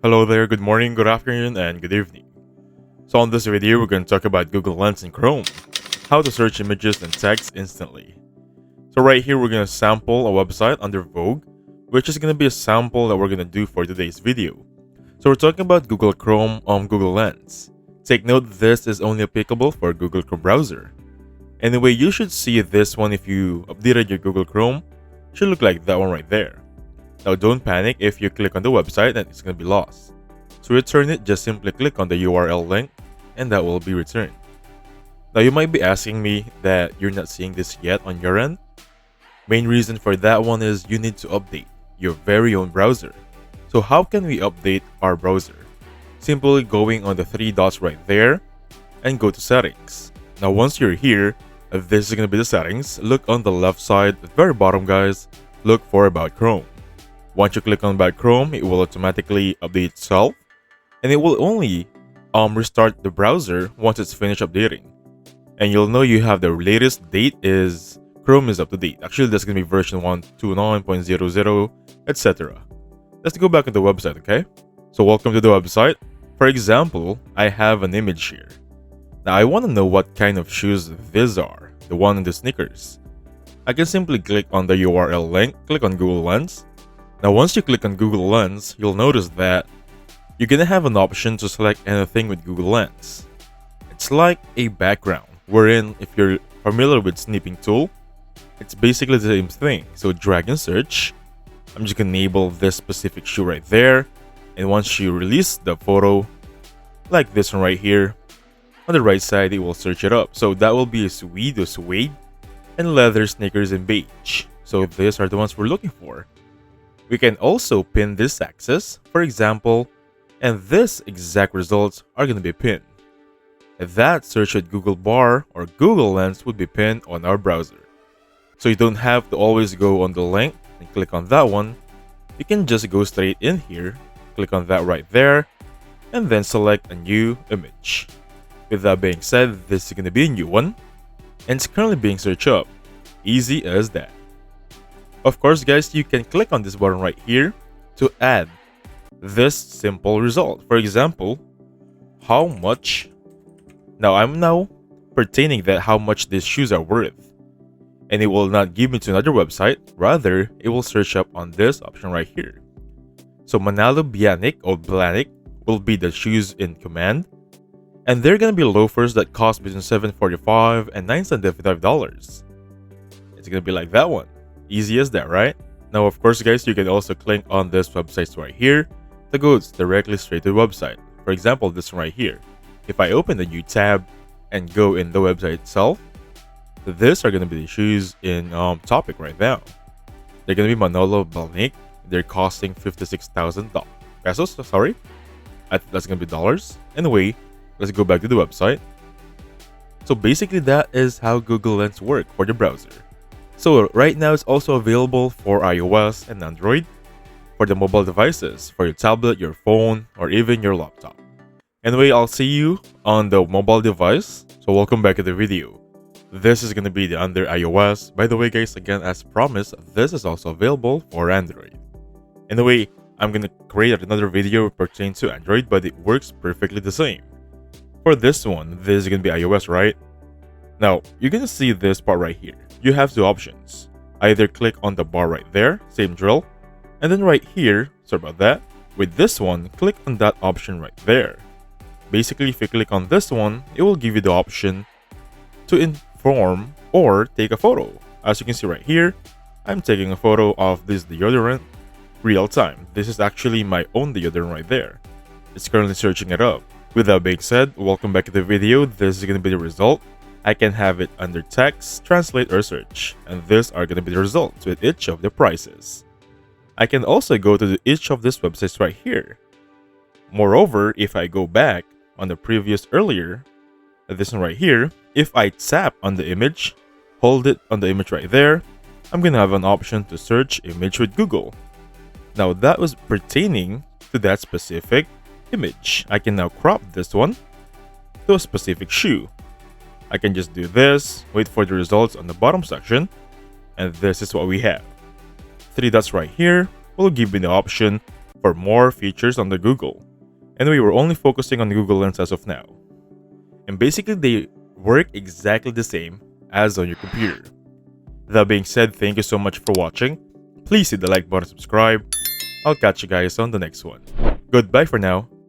Hello there, good morning, good afternoon, and good evening. So on this video, we're going to talk about Google Lens in Chrome, how to search images and text instantly. So right here, we're going to sample a website under Vogue, which is going to be a sample that we're going to do for today's video. So we're talking about Google Chrome on Google Lens. Take note, this is only applicable for Google Chrome browser. Anyway, you should see this one if you updated your Google Chrome. It should look like that one right there. Now don't panic if you click on the website and it's going to be lost. To return it, just simply click on the URL link and that will be returned. Now you might be asking me that you're not seeing this yet on your end. Main reason for that one is you need to update your very own browser. So how can we update our browser? Simply going on the three dots right there and go to settings. Now once you're here, this is going to be the settings. Look on the left side, at the very bottom guys, look for About Chrome. Once you click on About Chrome, it will automatically update itself, and it will only restart the browser once it's finished updating. And you'll know you have the latest date is Chrome is up to date. Actually, that's going to be version 129.00, etc. Let's go back to the website, okay? So welcome to the website. For example, I have an image here. Now I want to know what kind of shoes these are, the one in the sneakers. I can simply click on the URL link, click on Google Lens. Now once you click on Google Lens, you'll notice that you're gonna have an option to select anything with Google Lens. It's like a background, wherein if you're familiar with snipping tool, it's basically the same thing. So drag and search. I'm just gonna enable this specific shoe right there. And once you release the photo, like this one right here, on the right side, it will search it up. So that will be a suede and leather sneakers in beige. So these are the ones we're looking for. We can also pin this axis, for example, and this exact results are going to be pinned. That search at Google bar or Google Lens would be pinned on our browser. So you don't have to always go on the link and click on that one. You can just go straight in here, click on that right there, and then select a new image. With that being said, this is going to be a new one, and it's currently being searched up. Easy as that. Of course, guys, you can click on this button right here to add this simple result. For example, how much? Now, I'm now pertaining that how much these shoes are worth. And it will not give me to another website. Rather, it will search up on this option right here. So Manalo Bianic or Blanic will be the shoes in command. And they're going to be loafers that cost between $745 and $975. It's going to be like that one. Easy as that, right? Now, of course, guys, you can also click on this website right here that goes directly straight to the website. For example, this one right here. If I open the new tab and go in the website itself, these are going to be the shoes in topic right now. They're going to be Manolo Balnic. They're costing 56,000 pesos. Sorry, that's going to be dollars. Anyway, let's go back to the website. So basically, that is how Google Lens works for the browser. So right now, it's also available for iOS and Android, for the mobile devices, for your tablet, your phone, or even your laptop. Anyway, I'll see you on the mobile device. So welcome back to the video. This is going to be under iOS. By the way, guys, again, as promised, this is also available for Android. Anyway, I'm going to create another video pertaining to Android, but it works perfectly the same. For this one, this is going to be iOS, right? Now, you're going to see this part right here. You have two options. Either click on the bar right there, same drill, and then right here, sorry about that, with this one, click on that option right there. Basically, if you click on this one, it will give you the option to inform or take a photo. As you can see right here, I'm taking a photo of this deodorant real time. This is actually my own deodorant right there. It's currently searching it up. With that being said, welcome back to the video. This is going to be the result. I can have it under text, translate, or search, and these are going to be the results with each of the prices. I can also go to each of these websites right here. Moreover, if I go back on the previous earlier, this one right here, if I tap on the image, hold it on the image right there, I'm going to have an option to search image with Google. Now that was pertaining to that specific image. I can now crop this one to a specific shoe. I can just do this, wait for the results on the bottom section, and this is what we have. Three dots right here will give me the option for more features on the Google. Anyway, we're only focusing on Google Lens as of now. And basically, they work exactly the same as on your computer. That being said, thank you so much for watching. Please hit the like button and subscribe. I'll catch you guys on the next one. Goodbye for now.